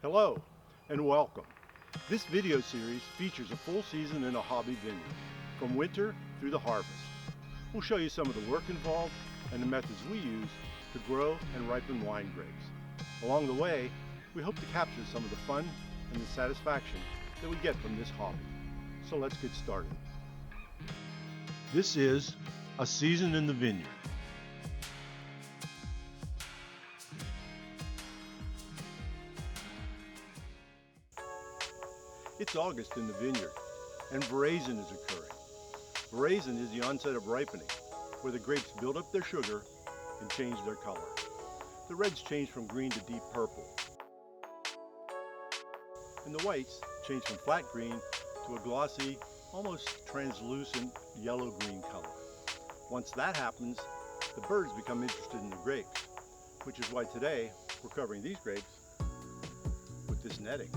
Hello and welcome. This video series features a full season in a hobby vineyard, from winter through the harvest. We'll show you some of the work involved and the methods we use to grow and ripen wine grapes. Along the way, we hope to capture some of the fun and the satisfaction that we get from this hobby. So let's get started. This is a season in the vineyard. It's August in the vineyard, and veraison is occurring. Veraison is the onset of ripening, where the grapes build up their sugar and change their color. The reds change from green to deep purple, and the whites change from flat green to a glossy, almost translucent yellow-green color. Once that happens, the birds become interested in the grapes, which is why today we're covering these grapes with this netting.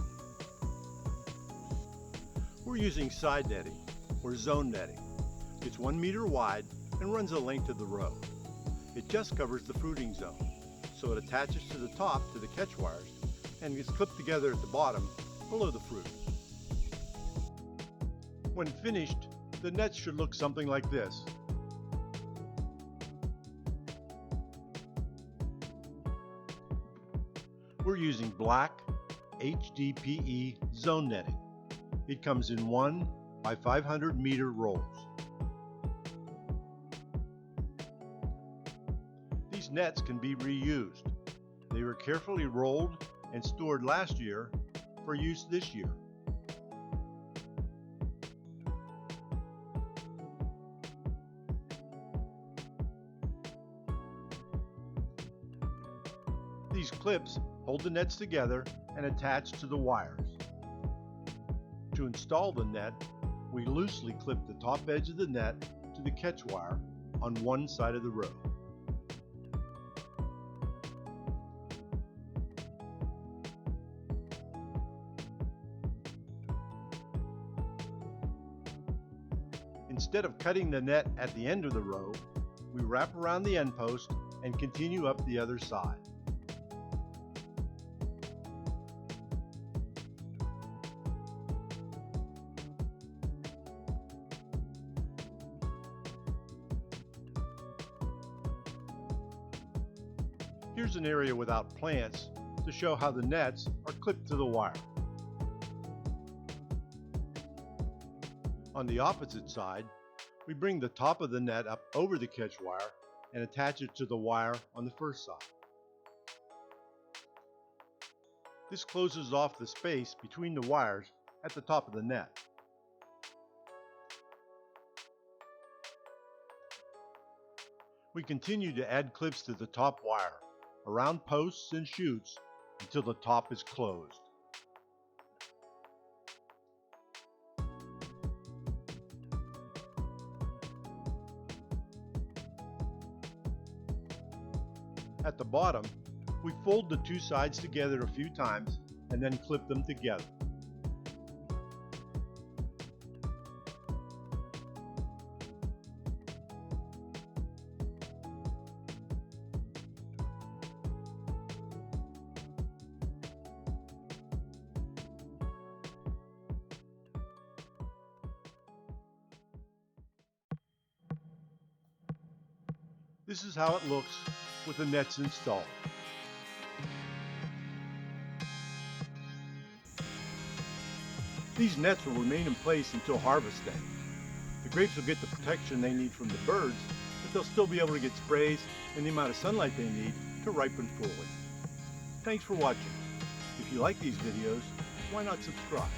We're using side netting, or zone netting. It's 1 meter wide and runs the length of the row. It just covers the fruiting zone, so it attaches to the top to the catch wires and is clipped together at the bottom below the fruit. When finished, the nets should look something like this. We're using black HDPE zone netting. It comes in 1 by 500 meter rolls. These nets can be reused. They were carefully rolled and stored last year for use this year. These clips hold the nets together and attach to the wires. To install the net, we loosely clip the top edge of the net to the catch wire on one side of the row. Instead of cutting the net at the end of the row, we wrap around the end post and continue up the other side. Here's an area without plants to show how the nets are clipped to the wire. On the opposite side, we bring the top of the net up over the catch wire and attach it to the wire on the first side. This closes off the space between the wires at the top of the net. We continue to add clips to the top wire, around posts and chutes, until the top is closed. At the bottom, we fold the two sides together a few times and then clip them together. This is how it looks with the nets installed. These nets will remain in place until harvest day. The grapes will get the protection they need from the birds, but they'll still be able to get sprays and the amount of sunlight they need to ripen fully. Thanks for watching. If you like these videos, why not subscribe?